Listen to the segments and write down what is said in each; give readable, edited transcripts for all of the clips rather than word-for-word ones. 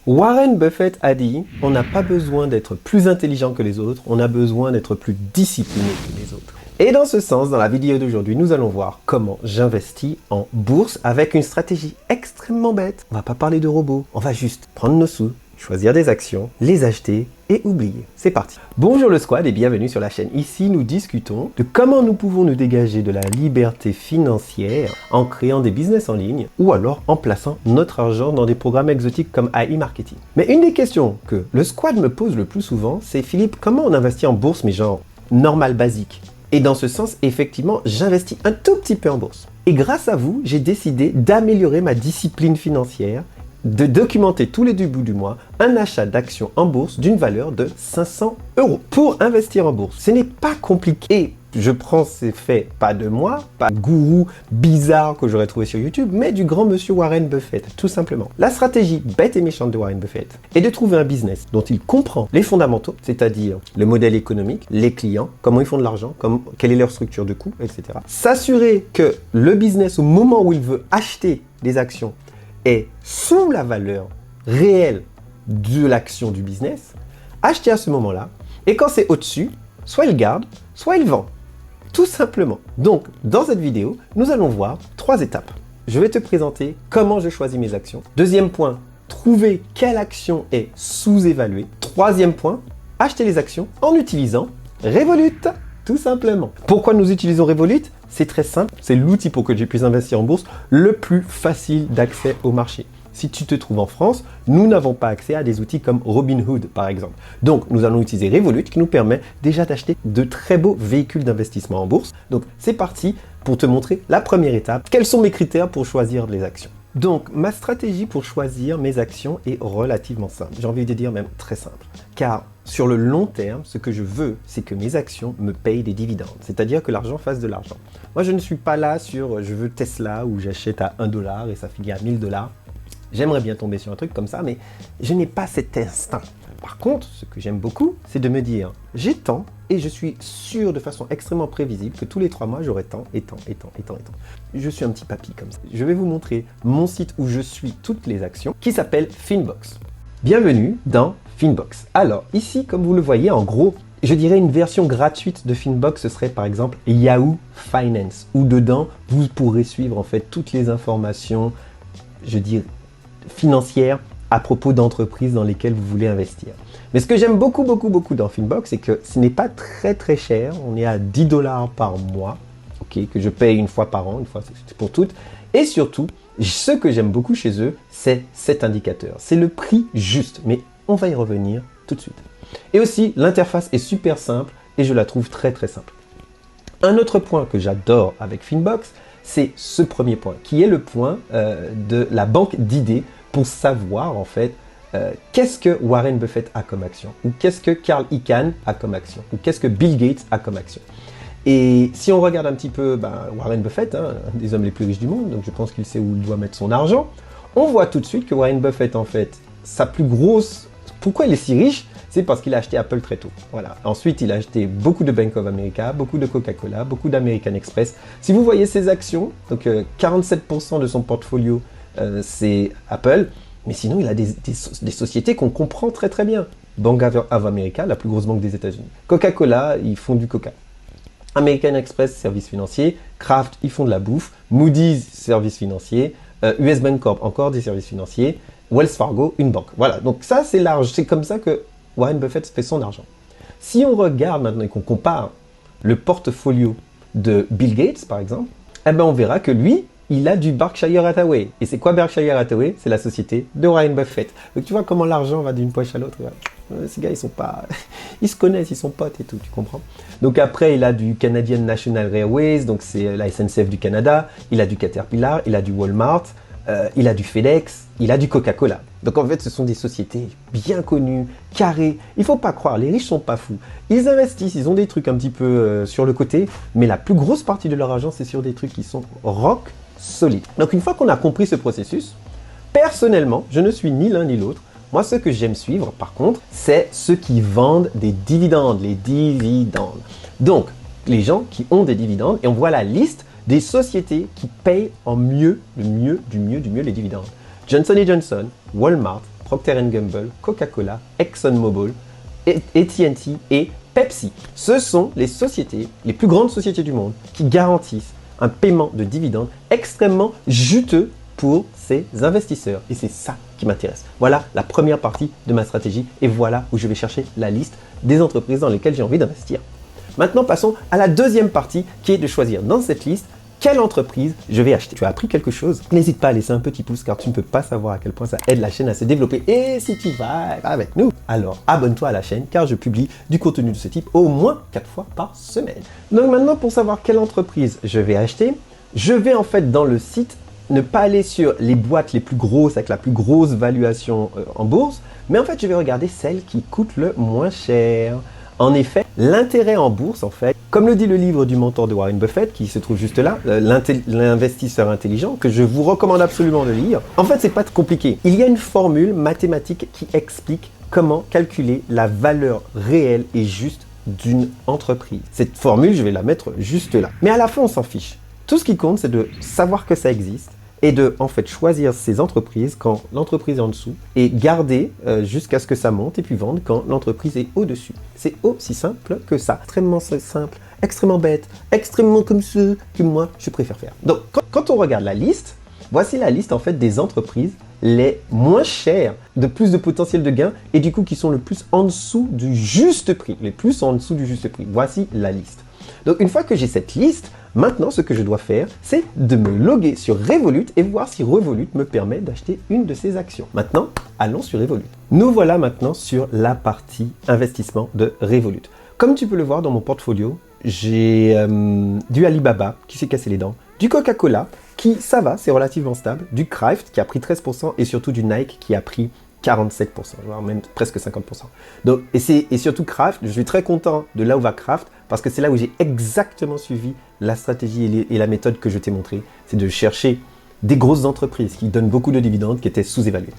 Warren Buffett a dit « On n'a pas besoin d'être plus intelligent que les autres, on a besoin d'être plus discipliné que les autres. » Et dans ce sens, dans la vidéo d'aujourd'hui, nous allons voir comment j'investis en bourse avec une stratégie extrêmement bête. On va pas parler de robots, on va juste prendre nos sous, choisir des actions, les acheter et oublier. C'est parti. Bonjour le squad et bienvenue sur la chaîne. Ici, nous discutons de comment nous pouvons nous dégager de la liberté financière en créant des business en ligne ou alors en plaçant notre argent dans des programmes exotiques comme AI Marketing. Mais une des questions que le squad me pose le plus souvent, c'est Philippe, comment on investit en bourse mais genre normal, basique? Et dans ce sens, effectivement, j'investis un tout petit peu en bourse. Et grâce à vous, j'ai décidé d'améliorer ma discipline financière, de documenter tous les débuts du mois un achat d'actions en bourse d'une valeur de 500 €. Pour investir en bourse, ce n'est pas compliqué. Je prends ces faits, pas de moi, pas gourou bizarre que j'aurais trouvé sur YouTube, mais du grand monsieur Warren Buffett, tout simplement. La stratégie bête et méchante de Warren Buffett est de trouver un business dont il comprend les fondamentaux, c'est-à-dire le modèle économique, les clients, comment ils font de l'argent, quelle est leur structure de coûts, etc. S'assurer que le business, au moment où il veut acheter des actions, est sous la valeur réelle de l'action du business, acheter à ce moment-là, et quand c'est au-dessus, soit il garde, soit il vend. Tout simplement. Donc, dans cette vidéo, nous allons voir 3 étapes. Je vais te présenter comment je choisis mes actions. Deuxième point, trouver quelle action est sous-évaluée. Troisième point, acheter les actions en utilisant Revolut. Tout simplement. Pourquoi nous utilisons Revolut? C'est très simple, c'est l'outil pour que je puisse investir en bourse le plus facile d'accès au marché. Si tu te trouves en France, nous n'avons pas accès à des outils comme Robinhood par exemple. Donc nous allons utiliser Revolut qui nous permet déjà d'acheter de très beaux véhicules d'investissement en bourse. Donc c'est parti pour te montrer la première étape. Quels sont mes critères pour choisir les actions? Donc ma stratégie pour choisir mes actions est relativement simple. J'ai envie de dire même très simple. Car sur le long terme, ce que je veux, c'est que mes actions me payent des dividendes. C'est-à-dire que l'argent fasse de l'argent. Moi, je ne suis pas là sur je veux Tesla où j'achète à 1 $ et ça finit à 1000 $. J'aimerais bien tomber sur un truc comme ça, mais je n'ai pas cet instinct. Par contre, ce que j'aime beaucoup, c'est de me dire j'ai tant et je suis sûr de façon extrêmement prévisible que tous les 3 mois, j'aurai tant et tant et tant et tant et tant. Je suis un petit papy comme ça. Je vais vous montrer mon site où je suis toutes les actions qui s'appelle Finbox. Bienvenue dans Finbox. Alors ici, comme vous le voyez, en gros, je dirais une version gratuite de Finbox, ce serait par exemple Yahoo Finance, où dedans, vous pourrez suivre en fait toutes les informations, je dirais, financières à propos d'entreprises dans lesquelles vous voulez investir. Mais ce que j'aime beaucoup dans Finbox, c'est que ce n'est pas très cher. On est à 10 $ par mois, okay, que je paye une fois par an, une fois c'est pour toutes. Et surtout, ce que j'aime beaucoup chez eux, c'est cet indicateur. C'est le prix juste, mais on va y revenir tout de suite. Et aussi, l'interface est super simple et je la trouve très simple. Un autre point que j'adore avec Finbox, c'est ce premier point, qui est le point de la banque d'idées pour savoir en fait qu'est-ce que Warren Buffett a comme action, ou qu'est-ce que Carl Icahn a comme action, ou qu'est-ce que Bill Gates a comme action. Et si on regarde un petit peu Warren Buffett, un des hommes les plus riches du monde, donc je pense qu'il sait où il doit mettre son argent, on voit tout de suite que Warren Buffett en fait, sa plus grosse... Pourquoi il est si riche? C'est parce qu'il a acheté Apple très tôt. Voilà. Ensuite, il a acheté beaucoup de Bank of America, beaucoup de Coca-Cola, beaucoup d'American Express. Si vous voyez ses actions, donc 47% de son portfolio, c'est Apple. Mais sinon, il a des sociétés qu'on comprend très bien. Bank of America, la plus grosse banque des États-Unis. Coca-Cola, ils font du coca. American Express, service financier. Kraft, ils font de la bouffe. Moody's, service financier. US Bank Corp, encore des services financiers. Wells Fargo, une banque. Voilà, donc ça c'est large, c'est comme ça que Warren Buffett fait son argent. Si on regarde maintenant et qu'on compare le portfolio de Bill Gates par exemple, eh ben on verra que lui, il a du Berkshire Hathaway. Et c'est quoi Berkshire Hathaway? C'est la société de Warren Buffett. Donc tu vois comment l'argent va d'une poche à l'autre. Ces gars, ils sont pas... Ils se connaissent, ils sont potes et tout, tu comprends? Donc après, il a du Canadian National Railways, donc c'est la SNCF du Canada. Il a du Caterpillar, il a du Walmart. Il a du FedEx, il a du Coca-Cola. Donc en fait, ce sont des sociétés bien connues, carrées. Il ne faut pas croire, les riches sont pas fous. Ils investissent, ils ont des trucs un petit peu sur le côté, mais la plus grosse partie de leur argent, c'est sur des trucs qui sont rock solides. Donc une fois qu'on a compris ce processus, personnellement, je ne suis ni l'un ni l'autre. Moi, ce que j'aime suivre, par contre, c'est ceux qui vendent des dividendes, les dividendes. Donc, les gens qui ont des dividendes, et on voit la liste des sociétés qui payent en mieux les dividendes. Johnson & Johnson, Walmart, Procter & Gamble, Coca-Cola, ExxonMobil, AT&T et Pepsi. Ce sont les sociétés, les plus grandes sociétés du monde, qui garantissent un paiement de dividendes extrêmement juteux pour ces investisseurs. Et c'est ça qui m'intéresse. Voilà la première partie de ma stratégie et voilà où je vais chercher la liste des entreprises dans lesquelles j'ai envie d'investir. Maintenant, passons à la deuxième partie qui est de choisir dans cette liste quelle entreprise je vais acheter. Tu as appris quelque chose? N'hésite pas à laisser un petit pouce car tu ne peux pas savoir à quel point ça aide la chaîne à se développer. Et si tu vas avec nous, alors abonne-toi à la chaîne car je publie du contenu de ce type au moins 4 fois par semaine. Donc maintenant, pour savoir quelle entreprise je vais acheter, je vais en fait dans le site ne pas aller sur les boîtes les plus grosses avec la plus grosse valuation en bourse, mais en fait je vais regarder celles qui coûtent le moins cher. En effet, l'intérêt en bourse, en fait, comme le dit le livre du mentor de Warren Buffett, qui se trouve juste là, l'investisseur intelligent, que je vous recommande absolument de lire, en fait, c'est pas compliqué. Il y a une formule mathématique qui explique comment calculer la valeur réelle et juste d'une entreprise. Cette formule, je vais la mettre juste là. Mais à la fin, on s'en fiche. Tout ce qui compte, c'est de savoir que ça existe et de en fait choisir ces entreprises quand l'entreprise est en dessous et garder jusqu'à ce que ça monte et puis vendre quand l'entreprise est au-dessus. C'est aussi simple que ça. Extrêmement simple, extrêmement bête, extrêmement comme ça que moi je préfère faire. Donc quand on regarde la liste, voici la liste en fait des entreprises les moins chères, de plus de potentiel de gain et du coup qui sont le plus en dessous du juste prix. Les plus en dessous du juste prix. Voici la liste. Donc une fois que j'ai cette liste, maintenant ce que je dois faire, c'est de me loguer sur Revolut et voir si Revolut me permet d'acheter une de ces actions. Maintenant, allons sur Revolut. Nous voilà maintenant sur la partie investissement de Revolut. Comme tu peux le voir dans mon portfolio, j'ai du Alibaba qui s'est cassé les dents, du Coca-Cola qui, ça va, c'est relativement stable, du Kraft qui a pris 13% et surtout du Nike qui a pris 47%, voire même presque 50%. Donc, et surtout Kraft, je suis très content de là où va Kraft parce que c'est là où j'ai exactement suivi la stratégie et la méthode que je t'ai montrée. C'est de chercher des grosses entreprises qui donnent beaucoup de dividendes qui étaient sous-évaluées.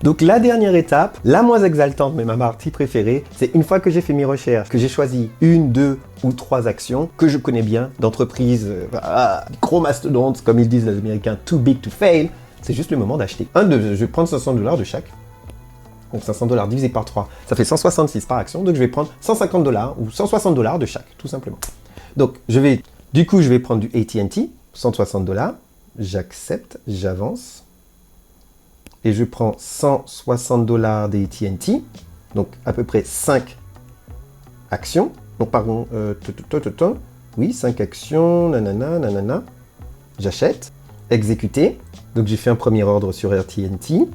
Donc la dernière étape, la moins exaltante mais ma partie préférée, c'est une fois que j'ai fait mes recherches, que j'ai choisi une, deux ou trois actions que je connais bien, d'entreprises gros mastodontes comme ils disent les Américains, too big to fail, c'est juste le moment d'acheter. Je vais prendre $500 de chaque. Donc $500 divisé par 3, ça fait 166 par action. Donc je vais prendre $150 ou $160 de chaque, tout simplement. Donc je vais prendre du AT&T, $160. J'accepte, j'avance. Et je prends $160 d'AT&T, donc à peu près 5 actions. Donc pardon, oui, 5 actions, nanana. J'achète, exécuter. Donc j'ai fait un premier ordre sur AT&T.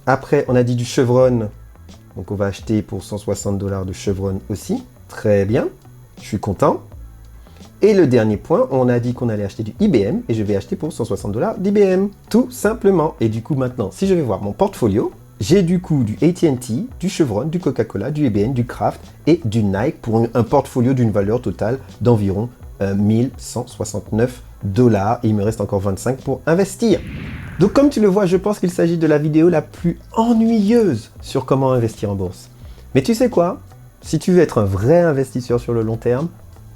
Après, on a dit du Chevron, donc on va acheter pour $160 de Chevron aussi. Très bien, je suis content. Et le dernier point, on a dit qu'on allait acheter du IBM et je vais acheter pour $160 d'IBM, tout simplement. Et du coup maintenant, si je vais voir mon portfolio, j'ai du coup du AT&T, du Chevron, du Coca-Cola, du IBM, du Kraft et du Nike pour un portfolio d'une valeur totale d'environ $1169. Et il me reste encore 25 pour investir. Donc comme tu le vois, je pense qu'il s'agit de la vidéo la plus ennuyeuse sur comment investir en bourse. Mais tu sais quoi? Si tu veux être un vrai investisseur sur le long terme,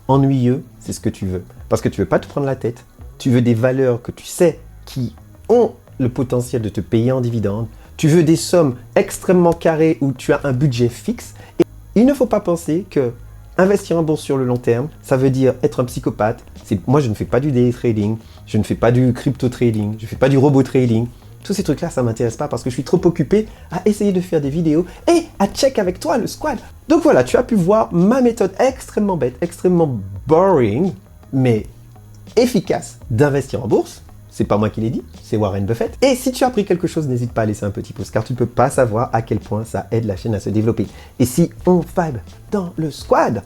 ennuyeux, c'est ce que tu veux. Parce que tu veux pas te prendre la tête, tu veux des valeurs que tu sais qui ont le potentiel de te payer en dividendes, tu veux des sommes extrêmement carrées où tu as un budget fixe. Et il ne faut pas penser que investir en bourse sur le long terme, ça veut dire être un psychopathe. Moi, je ne fais pas du day trading, je ne fais pas du crypto trading, je ne fais pas du robot trading. Tous ces trucs-là, ça ne m'intéresse pas parce que je suis trop occupé à essayer de faire des vidéos et à check avec toi le squad. Donc voilà, tu as pu voir ma méthode extrêmement bête, extrêmement boring, mais efficace d'investir en bourse. C'est pas moi qui l'ai dit, c'est Warren Buffett. Et si tu as appris quelque chose, n'hésite pas à laisser un petit pouce car tu ne peux pas savoir à quel point ça aide la chaîne à se développer. Et si on vibe dans le squad,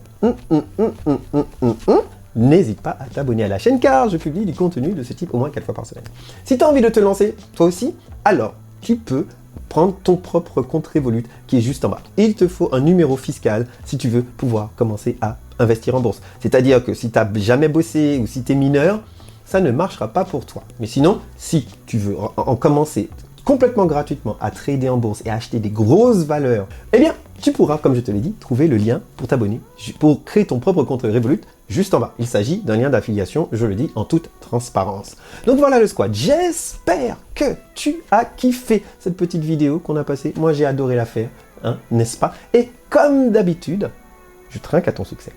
n'hésite pas à t'abonner à la chaîne car je publie du contenu de ce type au moins 4 fois par semaine. Si tu as envie de te lancer, toi aussi, alors tu peux prendre ton propre compte Revolut qui est juste en bas. Il te faut un numéro fiscal si tu veux pouvoir commencer à investir en bourse. C'est-à-dire que si tu n'as jamais bossé ou si tu es mineur, ça ne marchera pas pour toi. Mais sinon, si tu veux en commencer complètement gratuitement à trader en bourse et à acheter des grosses valeurs, eh bien, tu pourras, comme je te l'ai dit, trouver le lien pour t'abonner, pour créer ton propre compte Revolut, juste en bas. Il s'agit d'un lien d'affiliation, je le dis en toute transparence. Donc voilà le squat. J'espère que tu as kiffé cette petite vidéo qu'on a passée. Moi, j'ai adoré la faire, hein, n'est-ce pas? Et comme d'habitude, je trinque à ton succès.